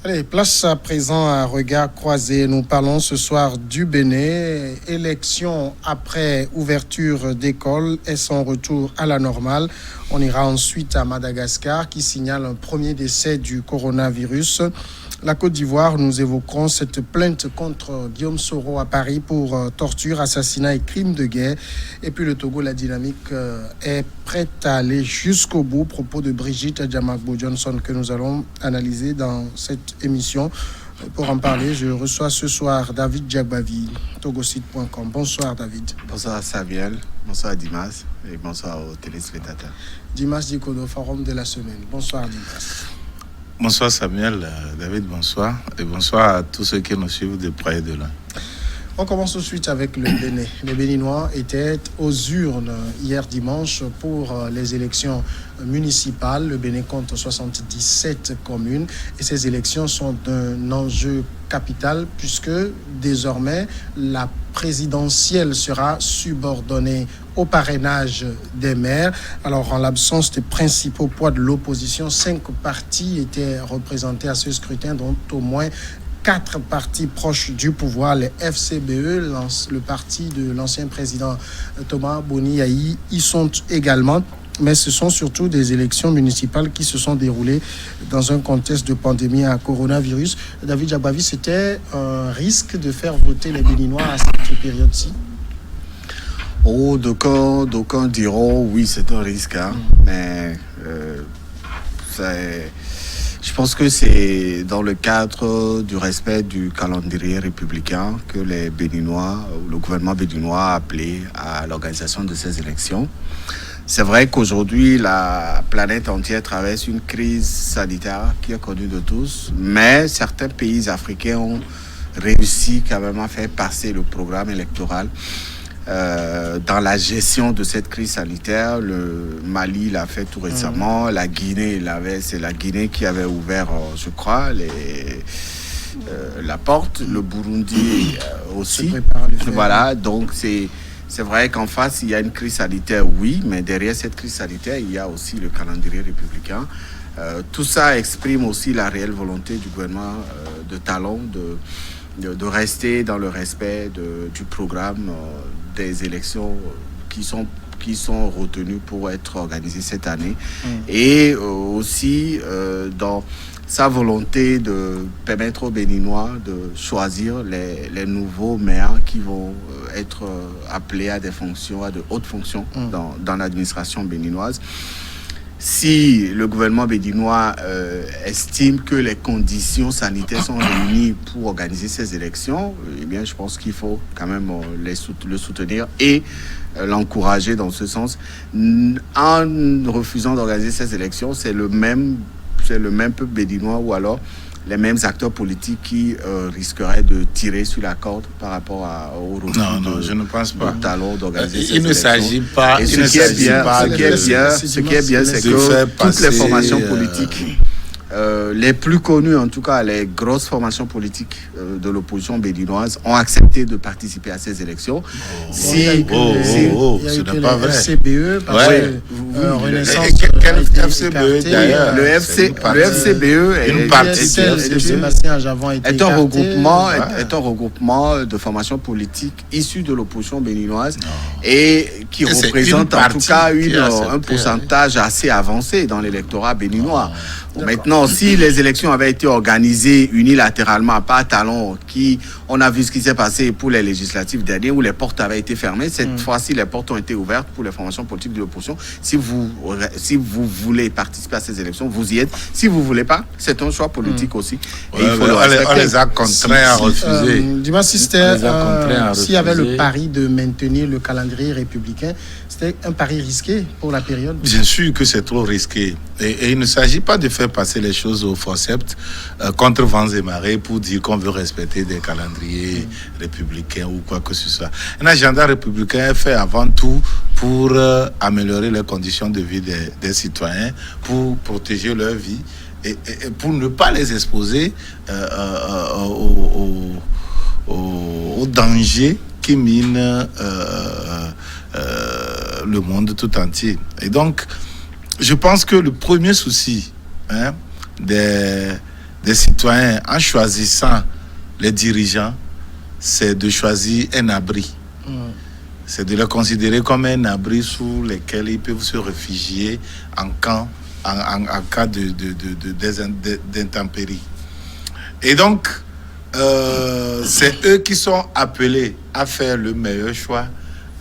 Allez, place à présent à regard croisé. Nous parlons ce soir du Bénin. Élection après ouverture d'école et son retour à la normale. On ira ensuite à Madagascar qui signale un premier décès du coronavirus. La Côte d'Ivoire, nous évoquerons cette plainte contre Guillaume Soro à Paris pour torture, assassinat et crimes de guerre. Et puis le Togo, la dynamique est prête à aller jusqu'au bout. Propos de Brigitte Adjamagbo Johnson que nous allons analyser dans cette émission. Pour en parler, je reçois ce soir David Djagbavi, togosite.com. Bonsoir David. Bonsoir Samuel, bonsoir Dimas et bonsoir aux téléspectateurs. Dimas Dikodo, Forum de la semaine. Bonsoir Dimas. Bonsoir Samuel, David, bonsoir. Et bonsoir à tous ceux qui nous suivent de près et de loin. On commence tout de suite avec le Bénin. Les Béninois étaient aux urnes hier dimanche pour les élections municipales. Le Bénin compte 77 communes et ces élections sont d'un enjeu capital puisque désormais la présidentielle sera subordonnée au parrainage des maires. Alors en l'absence des principaux poids de l'opposition, 5 partis étaient représentés à ce scrutin, dont au moins 4 partis proches du pouvoir, les FCBE, le parti de l'ancien président Thomas Boni-Yayi, y sont également. Mais ce sont surtout des élections municipales qui se sont déroulées dans un contexte de pandémie à coronavirus. David Djagbavi, c'était un risque de faire voter les Béninois à cette période-ci? Oh, d'aucuns diront oui, c'est un risque, hein, mais je pense que c'est dans le cadre du respect du calendrier républicain que les Béninois, le gouvernement béninois a appelé à l'organisation de ces élections. C'est vrai qu'aujourd'hui, la planète entière traverse une crise sanitaire qui est connue de tous, mais certains pays africains ont réussi quand même à faire passer le programme électoral dans la gestion de cette crise sanitaire. Le Mali l'a fait tout récemment, la Guinée c'est la Guinée qui avait ouvert, je crois, la porte, le Burundi aussi. Voilà, donc c'est vrai qu'en face, il y a une crise sanitaire, oui, mais derrière cette crise sanitaire, il y a aussi le calendrier républicain. Tout ça exprime aussi la réelle volonté du gouvernement de Talon de rester dans le respect du programme des élections qui sont retenues pour être organisées cette année. Et aussi dans sa volonté de permettre aux Béninois de choisir les nouveaux maires qui vont être appelés à des fonctions, à de hautes fonctions dans l'administration béninoise. Si le gouvernement béninois estime que les conditions sanitaires sont réunies pour organiser ces élections, eh bien, je pense qu'il faut quand même le soutenir et l'encourager dans ce sens. En refusant d'organiser ces élections, c'est le même peuple béninois ou alors les mêmes acteurs politiques qui risqueraient de tirer sur la corde par rapport au retour je ne pense pas. Talon d'organiser ces Il ne s'agit pas. Et ce qui est bien, c'est que toutes les formations politiques, les plus connues, en tout cas les grosses formations politiques de l'opposition béninoise, ont accepté de participer à ces élections. Ce n'est pas vrai. FCBE, Renaissance. Quel FCBE d'ailleurs? Le FCBE est un regroupement de formations politiques issues de l'opposition béninoise et qui représente en tout cas un pourcentage assez avancé dans l'électorat béninois. Maintenant, si les élections avaient été organisées unilatéralement par Talon, on a vu ce qui s'est passé pour les législatives dernières où les portes avaient été fermées. Cette fois-ci, les portes ont été ouvertes pour les formations politiques de l'opposition. Si vous voulez participer à ces élections, vous y êtes. Si vous ne voulez pas, c'est un choix politique aussi. Et il faut on les a contraints à refuser. Dis-moi, s'il y avait le pari de maintenir le calendrier républicain, c'était un pari risqué pour la période? Bien sûr que c'est trop risqué. Et il ne s'agit pas de faire passer les choses au forceps contre vents et marées pour dire qu'on veut respecter des calendriers républicains ou quoi que ce soit. Un agenda républicain est fait avant tout pour améliorer les conditions de vie des citoyens, pour protéger leur vie et pour ne pas les exposer aux dangers qui minent le monde tout entier. Et donc, je pense que le premier souci des des citoyens, en choisissant les dirigeants, c'est de choisir un abri. C'est de les considérer comme un abri sous lequel ils peuvent se réfugier en cas d'intempéries. Et donc, c'est eux qui sont appelés à faire le meilleur choix,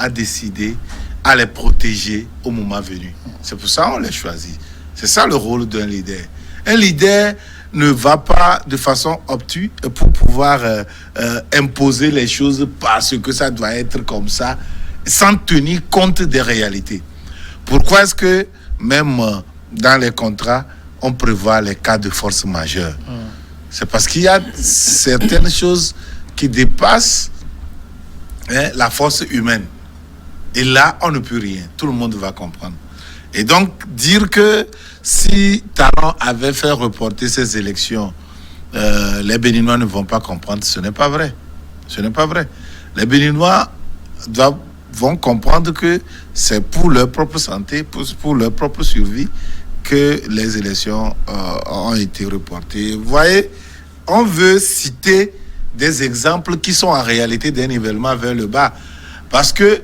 à décider, à les protéger au moment venu. C'est pour ça qu'on les choisit. C'est ça le rôle d'un leader. Un leader ne va pas de façon obtuse pour pouvoir imposer les choses parce que ça doit être comme ça, sans tenir compte des réalités. Pourquoi est-ce que même dans les contrats, on prévoit les cas de force majeure? C'est parce qu'il y a certaines choses qui dépassent la force humaine. Et là, on ne peut rien. Tout le monde va comprendre. Et donc, dire que si Talon avait fait reporter ces élections, les Béninois ne vont pas comprendre, ce n'est pas vrai. Ce n'est pas vrai. Les Béninois vont comprendre que c'est pour leur propre santé, pour leur propre survie, que les élections ont été reportées. Vous voyez, on veut citer des exemples qui sont en réalité des nivellements vers le bas. Parce que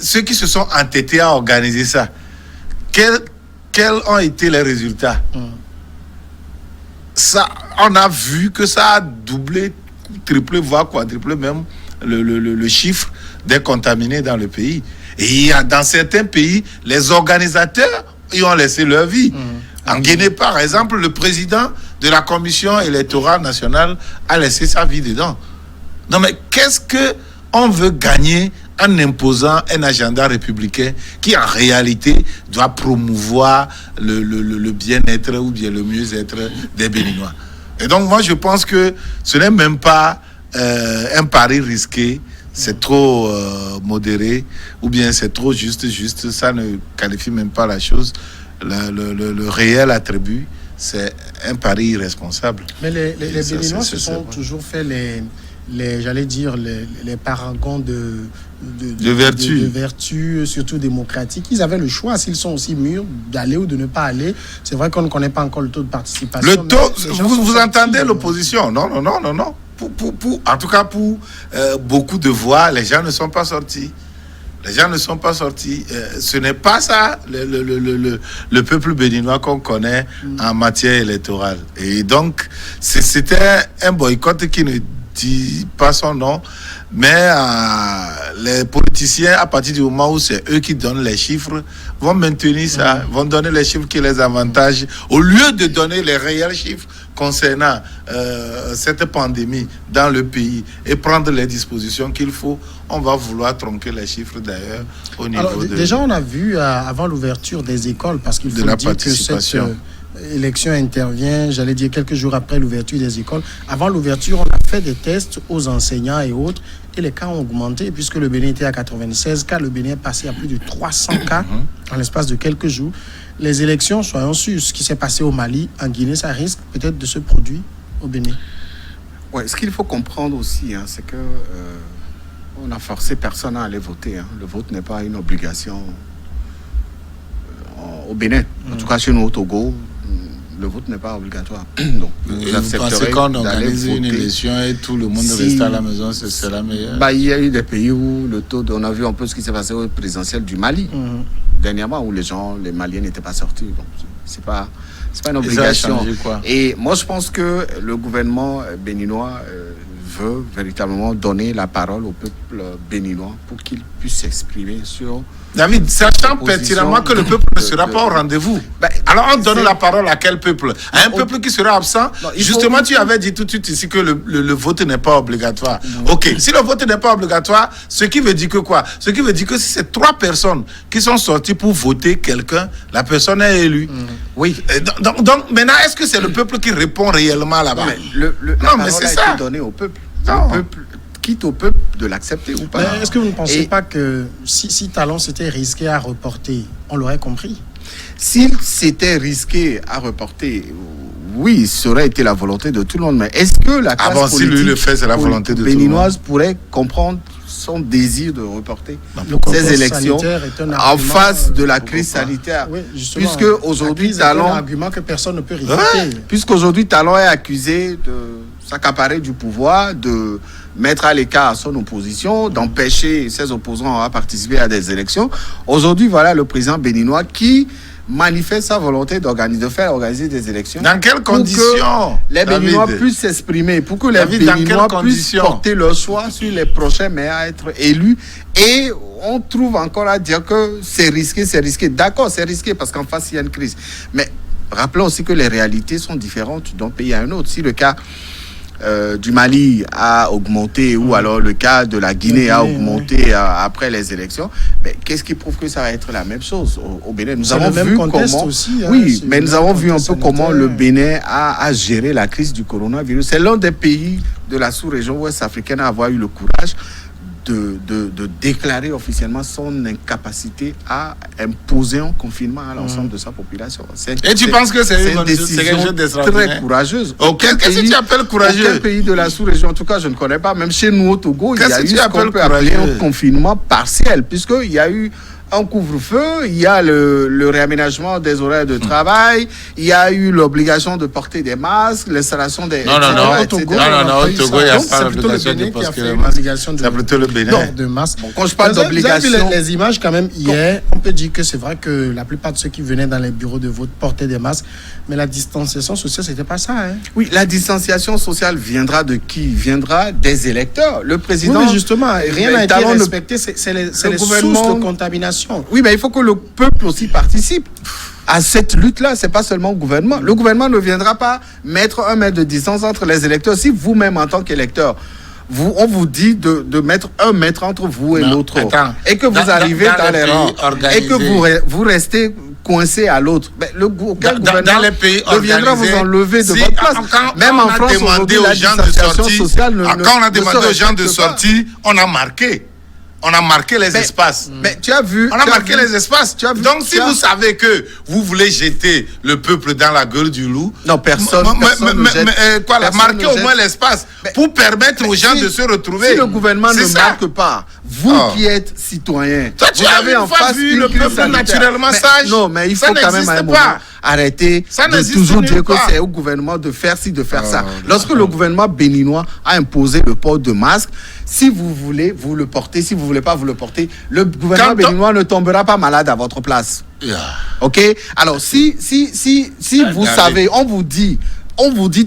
ceux qui se sont entêtés à organiser ça, quels ont été les résultats? Ça, on a vu que ça a doublé, triplé, voire quadruplé même le chiffre des contaminés dans le pays. Et dans certains pays, les organisateurs ils ont laissé leur vie. En Guinée, par exemple, le président de la commission électorale nationale a laissé sa vie dedans. Non, mais qu'est-ce qu'on veut gagner en imposant un agenda républicain qui, en réalité, doit promouvoir le bien-être ou bien le mieux-être des Béninois? Et donc, moi, je pense que ce n'est même pas un pari risqué. C'est trop modéré, ou bien c'est trop juste, ça ne qualifie même pas la chose. Le réel attribut, c'est un pari irresponsable. Mais les Béninois se sont toujours fait j'allais dire, les paragons de vertu, surtout démocratique. Ils avaient le choix, s'ils sont aussi mûrs, d'aller ou de ne pas aller. C'est vrai qu'on ne connaît pas encore le taux de participation. Le taux, vous entendez l'opposition? Non. En tout cas, pour beaucoup de voix, les gens ne sont pas sortis. Ce n'est pas ça le peuple béninois qu'on connaît en matière électorale. Et donc, c'était un boycott qui ne dit pas son nom, mais les politiciens, à partir du moment où c'est eux qui donnent les chiffres, vont maintenir ça, vont donner les chiffres qui les avantagent, au lieu de donner les réels chiffres concernant cette pandémie dans le pays et prendre les dispositions qu'il faut. On va vouloir tronquer les chiffres d'ailleurs au niveau. Alors, déjà, on a vu avant l'ouverture des écoles, parce qu'il faut dire que cette élection intervient, j'allais dire, quelques jours après l'ouverture des écoles. Avant l'ouverture, on a fait des tests aux enseignants et autres, et les cas ont augmenté, puisque le Bénin était à 96 cas, le Bénin est passé à plus de 300 cas en l'espace de quelques jours. Les élections, soyons sûrs, ce qui s'est passé au Mali, en Guinée, ça risque peut-être de se produire au Bénin. Ouais, ce qu'il faut comprendre aussi, c'est que on a forcé personne à aller voter. Le vote n'est pas une obligation au Bénin. En tout cas, chez nous, au Togo, le vote n'est pas obligatoire. Donc, vous pensez qu'on organise une élection et tout le monde reste à la maison, c'est la meilleure? Il y a eu des pays où le taux, on a vu un peu ce qui s'est passé au présidentiel du Mali, dernièrement, où les Maliens n'étaient pas sortis. Donc, c'est pas une obligation. Et moi, je pense que le gouvernement béninois veut véritablement donner la parole au peuple béninois pour qu'il puisse s'exprimer sur... David, sachant pertinemment que le peuple ne sera pas au rendez-vous, alors on donne la parole à quel peuple? À un peuple qui sera absent? Justement, tu avais dit tout de suite ici que le vote n'est pas obligatoire. Ok, si le vote n'est pas obligatoire, ce qui veut dire que quoi? Ce qui veut dire que si c'est 3 personnes qui sont sorties pour voter quelqu'un, la personne est élue. Oui. Donc maintenant, est-ce que c'est le peuple qui répond réellement là-bas? Non, mais c'est ça. Donné au peuple. Le peuple, quitte au peuple de l'accepter ou pas. Mais est-ce que vous ne pensez pas que si Talon s'était risqué à reporter, on l'aurait compris? S'il s'était risqué à reporter, oui, ça aurait été la volonté de tout le monde. Mais est-ce que la classe politique si lui le fait, c'est la volonté de béninoise pourrait comprendre son désir de reporter ces élections en face de la crise sanitaire. Oui, puisque aujourd'hui, Talon... C'est un argument que personne ne peut réfuter. Puisqu'aujourd'hui, Talon est accusé de s'accaparer du pouvoir, de mettre à l'écart son opposition, d'empêcher ses opposants à participer à des élections. Aujourd'hui, voilà le président béninois qui manifeste sa volonté faire organiser des élections. Dans quelles conditions les Béninois puissent s'exprimer, pour que les Béninois puissent porter leur choix sur les prochains maires à être élus. Et on trouve encore à dire que c'est risqué. D'accord, c'est risqué parce qu'en face, il y a une crise. Mais rappelons aussi que les réalités sont différentes d'un pays à un autre. Si le cas du Mali a augmenté ou alors le cas de la Guinée a augmenté après les élections, mais qu'est-ce qui prouve que ça va être la même chose au Bénin? Nous avons vu comment aussi, mais nous avons vu un peu comment le Bénin a géré la crise du coronavirus. C'est l'un des pays de la sous-région ouest africaine à avoir eu le courage de déclarer officiellement son incapacité à imposer un confinement à l'ensemble de sa population. Et tu penses que c'est une décision très courageuse? Qu'est-ce que tu appelles courageux? Aucun pays de la sous-région, en tout cas je ne connais pas, même chez nous au Togo, il y a eu ce qu'on peut appeler un confinement partiel, puisqu'il y a eu un couvre-feu, il y a le réaménagement des horaires de travail, il y a eu l'obligation de porter des masques, l'installation des... Non, au Togo, il n'y a pas l'obligation de porter des masques. C'est plutôt le Bénin. De masques. Bon, quand je parle d'obligation... Vous avez vu les images quand même hier, on peut dire que c'est vrai que la plupart de ceux qui venaient dans les bureaux de vote portaient des masques, mais la distanciation sociale, c'était pas ça. Hein? Oui, la distanciation sociale viendra de qui? Viendra des électeurs. Le président... Oui, justement, rien n'a été respecté, c'est les sources de contamination. Oui, mais il faut que le peuple aussi participe à cette lutte-là. C'est pas seulement le gouvernement. Le gouvernement ne viendra pas mettre 1 mètre de distance entre les électeurs. Si vous-même, en tant qu'électeur, on vous dit de mettre 1 mètre entre vous et l'autre, et que vous arrivez dans les rangs, et que vous restez coincé à l'autre, aucun gouvernement ne viendra vous enlever de votre place. Même en France, aujourd'hui, la distanciation sociale quand on a demandé aux gens de sortir, on a marqué. On a marqué les espaces. Mais tu as vu. On a marqué les espaces. Donc, si vous savez que vous voulez jeter le peuple dans la gueule du loup. Non, personne. Marquez au moins l'espace pour permettre aux gens de se retrouver. Si le gouvernement ne marque pas, vous qui êtes citoyen, toi, tu avez en face vu le peuple naturellement sage. Non, mais il faut quand même à un moment arrêter de toujours dire que c'est au gouvernement de faire ci, de faire ça. Lorsque le gouvernement béninois a imposé le port de masque, si vous voulez, vous le portez. Si vous ne voulez pas, vous le portez. Le gouvernement béninois ne tombera pas malade à votre place. OK? Alors, si vous savez, on vous dit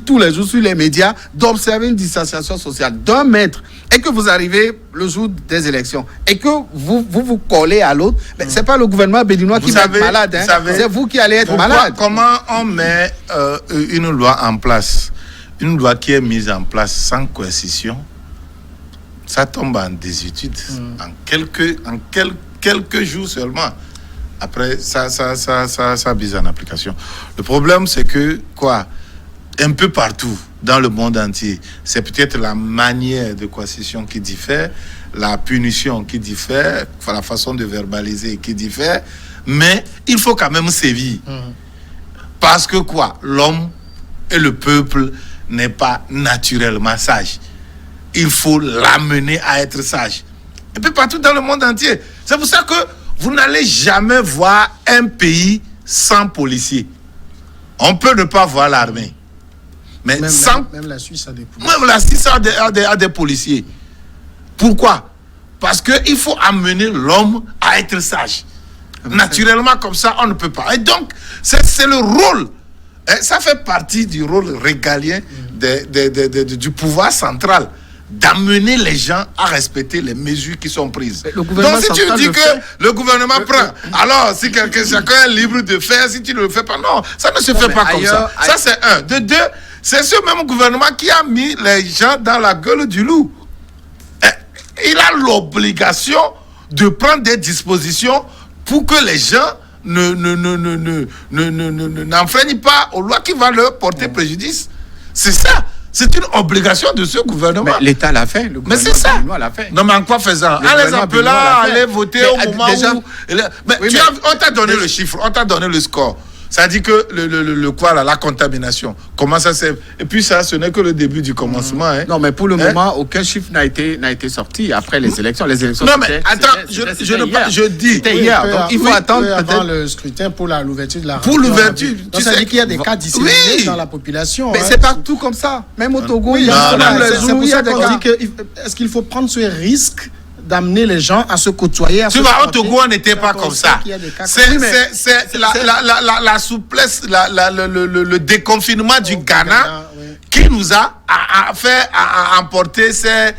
tous les jours sur les médias d'observer une distanciation sociale d'1 mètre et que vous arrivez le jour des élections et que vous collez à l'autre, c'est pas le gouvernement béninois qui va être malade. C'est vous qui allez être malade. Comment on met une loi en place, une loi qui est mise en place sans coercition? Ça tombe en désuétude en quelques jours seulement. Après, ça mise en application. Le problème, c'est que, un peu partout dans le monde entier, c'est peut-être la manière de coercition qui diffère, la punition qui diffère, la façon de verbaliser qui diffère, mais il faut quand même sévir. Parce que l'homme et le peuple n'est pas naturellement sage. Il faut l'amener à être sage. Et puis partout dans le monde entier. C'est pour ça que vous n'allez jamais voir un pays sans policiers. On peut ne pas voir l'armée. Mais même la Suisse a des policiers. Même la Suisse a des policiers. Pourquoi? Parce qu'il faut amener l'homme à être sage. Naturellement, comme ça, on ne peut pas. Et donc, c'est le rôle. Et ça fait partie du rôle régalien du pouvoir central, d'amener les gens à respecter les mesures qui sont prises. Donc si tu dis que le gouvernement prend, alors si chacun est libre de faire, si tu ne le fais pas, non, ça ne se fait pas comme ça. Ça c'est un. De deux, c'est ce même gouvernement qui a mis les gens dans la gueule du loup. Il a l'obligation de prendre des dispositions pour que les gens n'enfreignent pas aux lois qui vont leur porter préjudice. C'est ça. C'est une obligation de ce gouvernement. Mais l'État l'a fait. Mais c'est ça. Non, mais en quoi faisant? En les appelant à aller voter au moment où... on t'a donné le chiffre, on t'a donné le score. Ça dit que la contamination, comment ça s'est... Et puis ça, ce n'est que le début du commencement. Hein. Non, mais pour le moment, aucun chiffre n'a été sorti après les élections. Les élections, non, mais attends, je dis... C'était hier, donc il faut attendre avant le scrutin pour l'ouverture de la... Pour l'ouverture, tu sais qu'il y a des cas disséminés dans la population. Mais c'est partout comme ça. Même au Togo, il y a des cas. Est-ce qu'il faut prendre ce risque d'amener les gens à se côtoyer? Tu vois, au Togo, on n'était pas comme ça. C'est la souplesse, le déconfinement du Ghana qui nous a fait emporter ces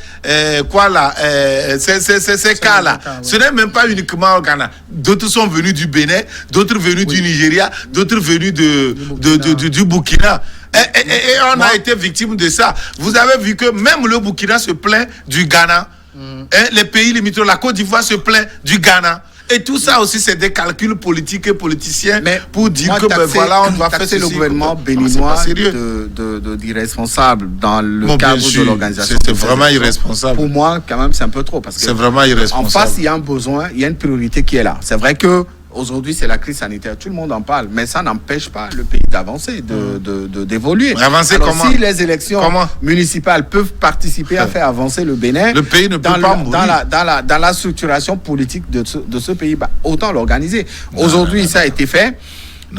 cas-là. Ce n'est même pas uniquement au Ghana. D'autres sont venus du Bénin, d'autres venus du Nigeria, d'autres venus du Burkina. Et on a été victime de ça. Vous avez vu que même le Burkina se plaint du Ghana. Les pays limitrophes, la Côte d'Ivoire se plaint du Ghana. Et tout ça aussi, c'est des calculs politiques et politiciens pour dire que voilà, on doit faire le gouvernement béninois d'irresponsable dans le cadre de l'organisation. C'est vraiment irresponsable. Pour moi, quand même, c'est un peu trop. Parce que c'est vraiment irresponsable. En face, il y a un besoin, il y a une priorité qui est là. C'est vrai que aujourd'hui, c'est la crise sanitaire. Tout le monde en parle, mais ça n'empêche pas le pays d'avancer, d'évoluer. Avancer comment? Si les élections municipales peuvent participer à faire avancer le Bénin, le pays ne peut pas mourir. Dans la structuration politique de ce pays, autant l'organiser. Aujourd'hui, ça a été fait.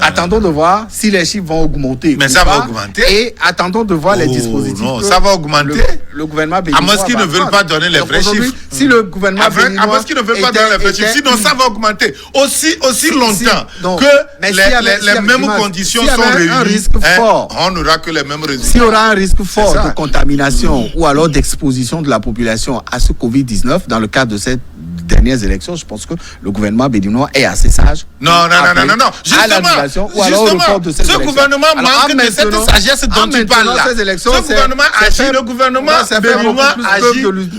Attendons de voir si les chiffres vont augmenter. Mais ça va augmenter. Et attendons de voir les dispositifs. Non, ça va augmenter. Le gouvernement béninois. À moins qu'ils ne veulent pas donner les vrais chiffres. Si le gouvernement béninois. À moins qu'ils ne veulent pas donner les vrais chiffres. Sinon, ça va augmenter. Aussi longtemps que les mêmes conditions sont réunies. Un risque fort. On n'aura que les mêmes résultats. S'il y aura un risque fort de contamination ou alors d'exposition de la population à ce Covid-19 dans le cadre de cette dernières élections, je pense que le gouvernement béninois est assez sage. Non. Justement, ce gouvernement manque de cette sagesse dont tu parles là.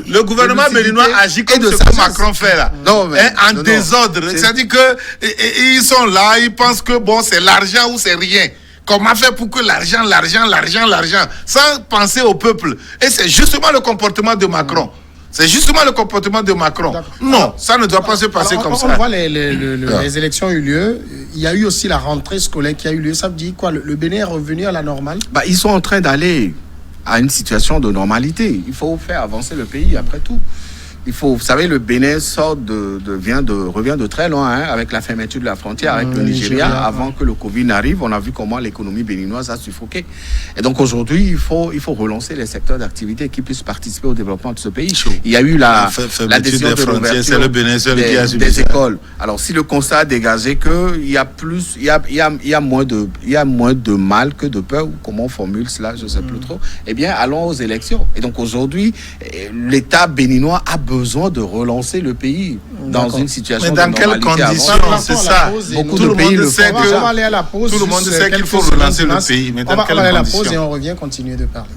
Le gouvernement béninois agit comme ce que Macron fait là. En désordre. C'est-à-dire qu'ils sont là, ils pensent que bon, c'est l'argent ou c'est rien. Comment faire pour que l'argent, sans penser au peuple. Et c'est justement le comportement de Macron. C'est justement le comportement de Macron. Non, ça ne doit pas se passer comme ça. On voit les élections ont eu lieu. Il y a eu aussi la rentrée scolaire qui a eu lieu. Ça veut dire quoi? Le Bénin est revenu à la normale? Ils sont en train d'aller à une situation de normalité. Il faut faire avancer le pays après tout. Vous savez, le Bénin revient de très loin avec la fermeture de la frontière avec le Nigeria. Avant que le Covid n'arrive, on a vu comment l'économie béninoise a suffoqué. Et donc aujourd'hui, il faut relancer les secteurs d'activité qui puissent participer au développement de ce pays. Il y a eu la décision de l'ouverture des écoles. Alors si le constat a dégagé qu'il y a plus, il y a moins de mal que de peur, ou comment on formule cela, je ne sais plus trop. Eh bien, allons aux élections. Et donc aujourd'hui, l'État béninois a besoin de relancer le pays dans une situation de normalité. Mais dans quelles conditions? C'est ça. Beaucoup de pays le font. On va aller à la pause. Tout le monde sait qu'il faut relancer le pays. Mais dans quelles conditions? On va aller à la pause et on revient continuer de parler.